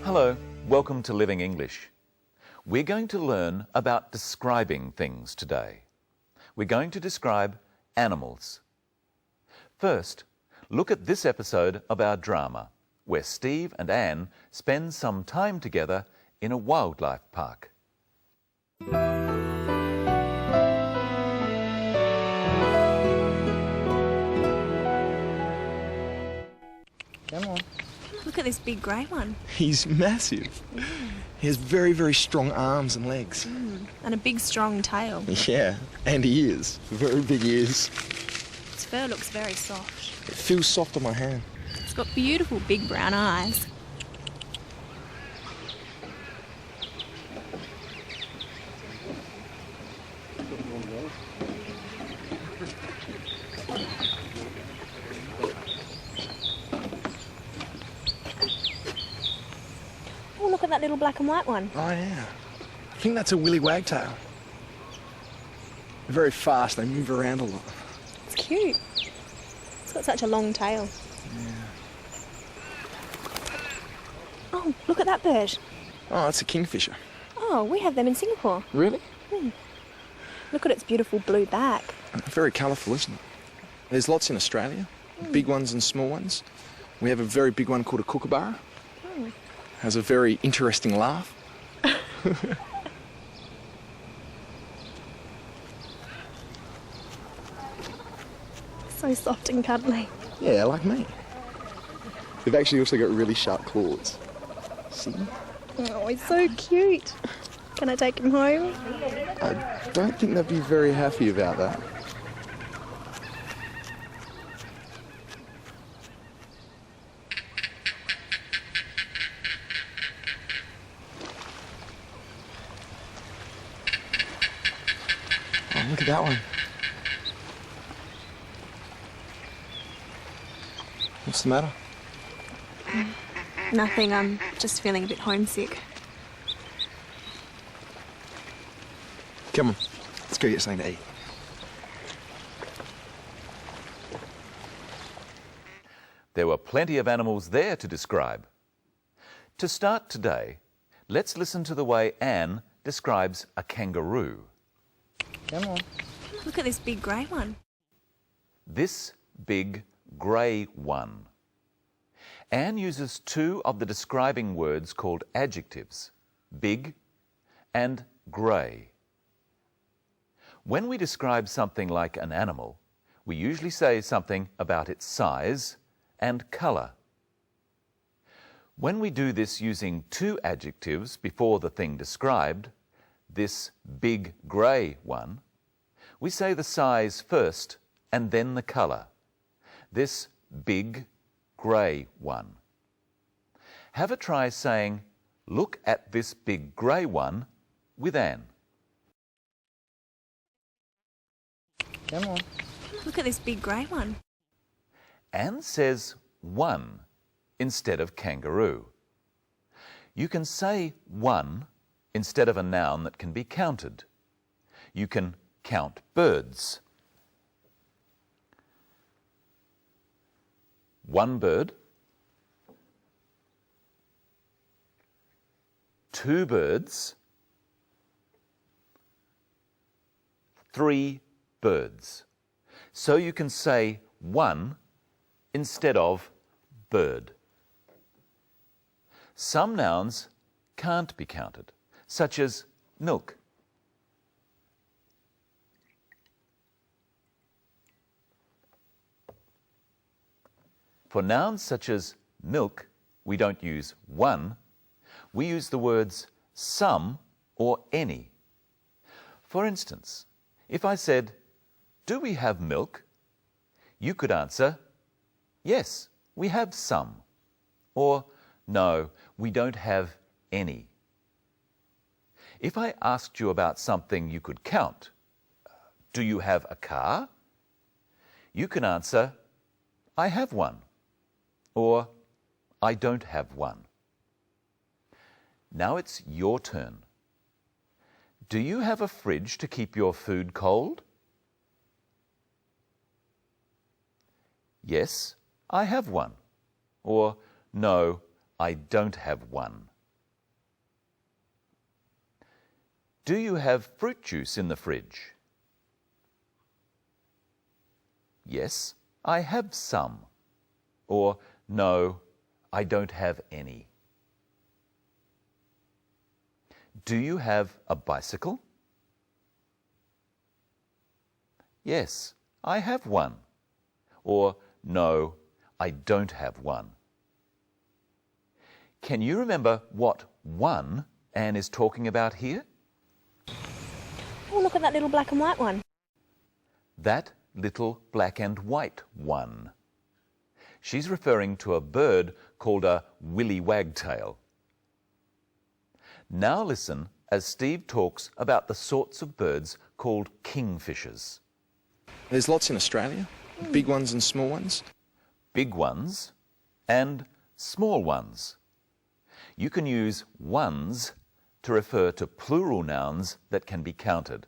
Hello, welcome to Living English. We're going to learn about describing things today. We're going to describe animals. First, look at this episode of our drama, where Steve and Anne spend some time together in a wildlife park. Come on. Look at this big grey one. He's massive. He has very, very strong arms and legs. And a big, strong tail. Yeah, and ears. Very big ears. Its fur looks very soft. It feels soft on my hand. It's got beautiful big brown eyes. Oh, look at that little black and white one. Oh, yeah. I think that's a willy wagtail. They're very fast. They move around a lot. It's cute. It's got such a long tail. Yeah. Oh, look at that bird. Oh, that's a kingfisher. Oh, we have them in Singapore. Really? Look at its beautiful blue back. Very colourful, isn't it? There's lots in Australia, big ones and small ones. We have a very big one called a kookaburra. Has a very interesting laugh. So soft and cuddly. Yeah, like me. They've actually also got really sharp claws. See? Oh, he's so cute. Can I take him home? I don't think they'd be very happy about that. Oh, look at that one. What's the matter? Nothing, I'm just feeling a bit homesick. Come on, let's go get something to eat. There were plenty of animals there to describe. To start today, let's listen to the way Anne describes a kangaroo. Come on. Look at this big grey one. This big grey one. Anne uses two of the describing words called adjectives, big and grey. When we describe something like an animal, we usually say something about its size and colour. When we do this using two adjectives before the thing described, this big grey one, we say the size first and then the colour. This big grey one. Have a try saying, "Look at this big grey one," with Anne. Come on. Look at this big grey one. Anne says one instead of kangaroo. You can say one instead of a noun that can be counted. You can count birds. One bird, two birds, three birds. So you can say one instead of bird. Some nouns can't be counted, such as milk. For nouns such as milk, we don't use one. We use the words some or any. For instance, if I said, "Do we have milk?" you could answer, "Yes, we have some," or "No, we don't have any." If I asked you about something you could count, "Do you have a car?" you can answer, "I have one," or "I don't have one." Now it's your turn. Do you have a fridge to keep your food cold? Yes, I have one. Or, no, I don't have one. Do you have fruit juice in the fridge? Yes, I have some. Or, no, I don't have any. Do you have a bicycle? Yes, I have one. Or, no, I don't have one. Can you remember what one Anne is talking about here? Oh, look at that little black and white one. That little black and white one. She's referring to a bird called a willy wagtail. Now listen as Steve talks about the sorts of birds called kingfishers. There's lots in Australia, big ones and small ones. Big ones and small ones. You can use ones to refer to plural nouns that can be counted,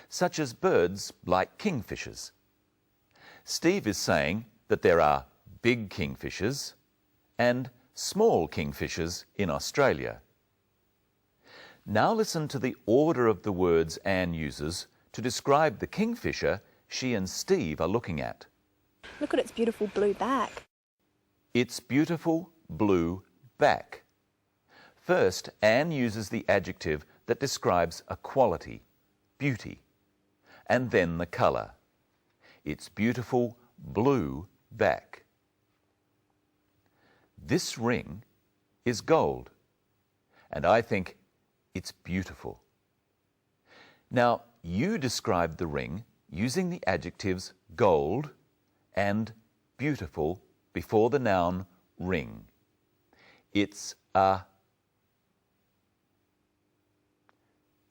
such as birds like kingfishers. Steve is saying that there are big kingfishers and small kingfishers in Australia. Now listen to the order of the words Anne uses to describe the kingfisher she and Steve are looking at. Look at its beautiful blue back. Its beautiful blue back. First, Anne uses the adjective that describes a quality, beauty, and then the colour. Its beautiful blue back. This ring is gold, and I think it's beautiful. Now, you describe the ring using the adjectives gold and beautiful before the noun ring. It's a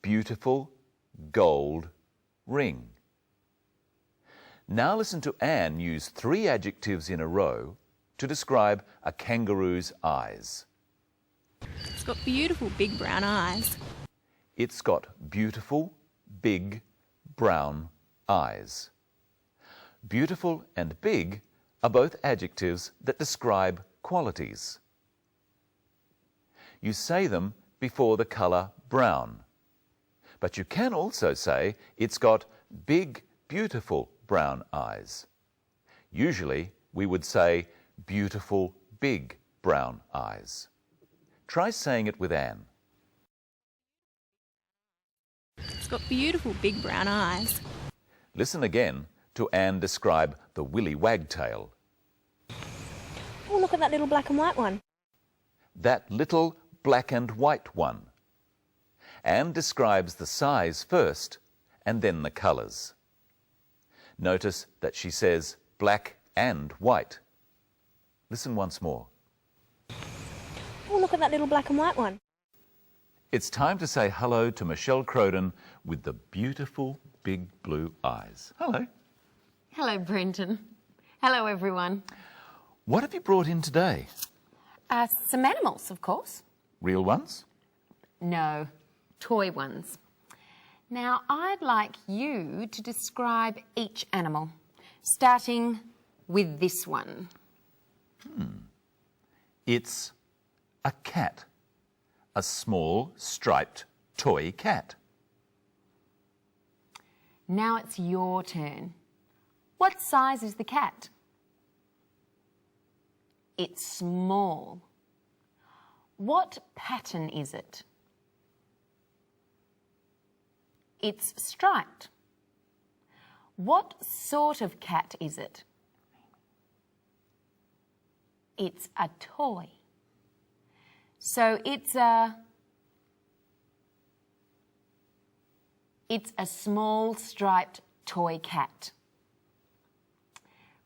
beautiful gold ring. Now listen to Anne use 3 adjectives in a row to describe a kangaroo's eyes. It's got beautiful big brown eyes. It's got beautiful, big, brown eyes. Beautiful and big are both adjectives that describe qualities. You say them before the colour brown. But you can also say it's got big, beautiful brown eyes. Usually we would say beautiful, big brown eyes. Try saying it with Anne. It's got beautiful big brown eyes. Listen again to Anne describe the willy wagtail. Oh, look at that little black and white one. That little black and white one. Anne describes the size first and then the colours. Notice that she says black and white. Listen once more. Oh, look at that little black and white one. It's time to say hello to Michelle Crowden with the beautiful big blue eyes. Hello. Hello, Brenton. Hello, everyone. What have you brought in today? Some animals, of course. Real ones? No, toy ones. Now, I'd like you to describe each animal, starting with this one. It's a cat. A small, striped toy cat. Now it's your turn. What size is the cat? It's small. What pattern is it? It's striped. What sort of cat is it? It's a toy. So it's a small striped toy cat.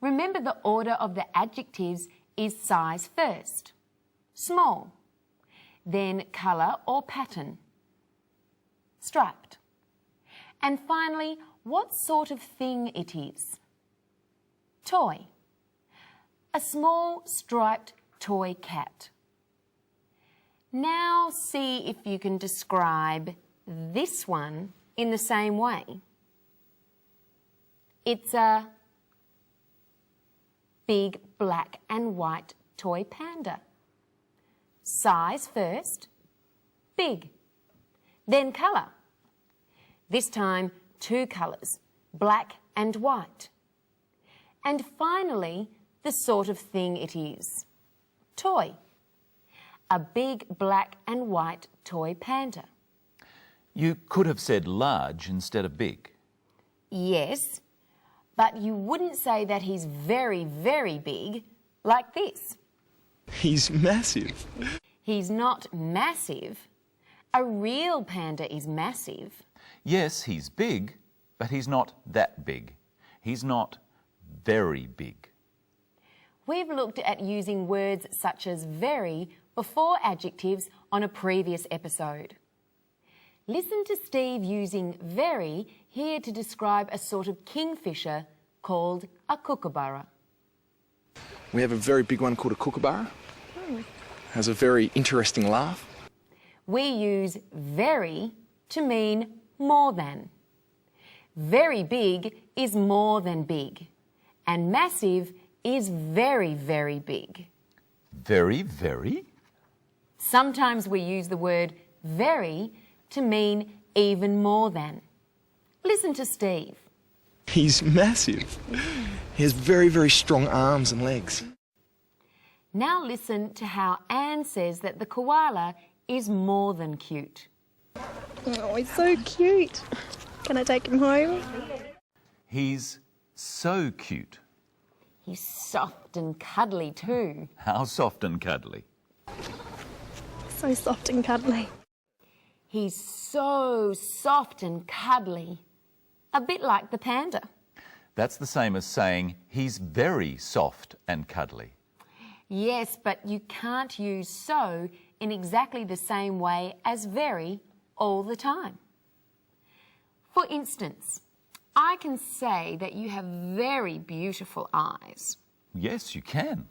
Remember, the order of the adjectives is size first, small, then colour or pattern, striped, and finally what sort of thing it is, toy, a small striped toy cat. Now see if you can describe this one in the same way. It's a big black and white toy panda. Size first, big. Then colour, This time, 2 colours, black and white. And finally, the sort of thing it is. Toy. A big black and white toy panda. You could have said large instead of big. Yes, but you wouldn't say that he's very, very big like this. He's massive. He's not massive. A real panda is massive. Yes, he's big, but he's not that big. He's not very big. We've looked at using words such as very before adjectives on a previous episode. Listen to Steve using very here to describe a sort of kingfisher called a kookaburra. We have a very big one called a kookaburra. Has a very interesting laugh. We use very to mean more than. Very big is more than big, and massive is very, very big. Very, very? Sometimes we use the word very to mean even more than. Listen to Steve. He's massive. He has very, very strong arms and legs. Now listen to how Anne says that the koala is more than cute. Oh, he's so cute. Can I take him home? He's so cute. He's soft and cuddly too. How soft and cuddly. So soft and cuddly. He's so soft and cuddly. A bit like the panda. That's the same as saying he's very soft and cuddly. Yes, but you can't use so in exactly the same way as very all the time. For instance, I can say that you have very beautiful eyes, Yes, you can.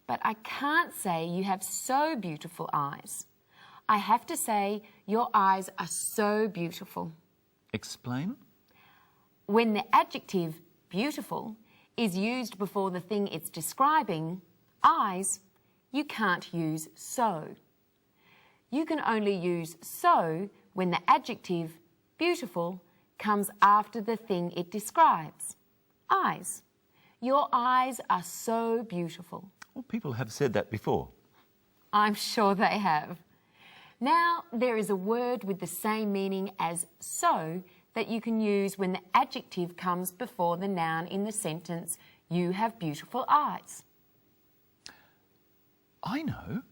but I can't say you have so beautiful eyes. I have to say your eyes are so beautiful. Explain? When the adjective beautiful is used before the thing it's describing, eyes, you can't use so. You can only use so when the adjective beautiful comes after the thing it describes. Eyes. Your eyes are so beautiful. Well, people have said that before. I'm sure they have. Now, there is a word with the same meaning as so that you can use when the adjective comes before the noun in the sentence, you have beautiful eyes. I know.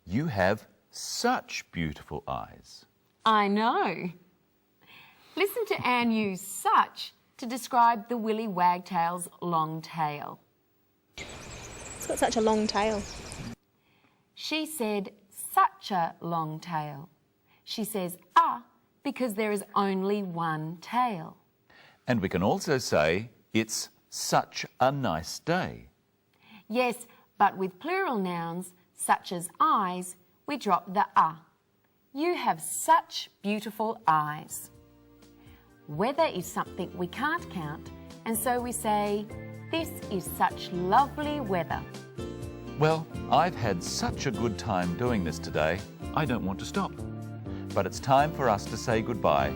You have such beautiful eyes. I know. Listen to Anne use such to describe the willy wagtail's long tail. It's got such a long tail. She said such a long tail. She says because there is only one tail. And we can also say it's such a nice day. Yes, but with plural nouns such as eyes, we drop the You have such beautiful eyes. Weather is something we can't count, and so we say, this is such lovely weather. Well, I've had such a good time doing this today, I don't want to stop. But it's time for us to say goodbye.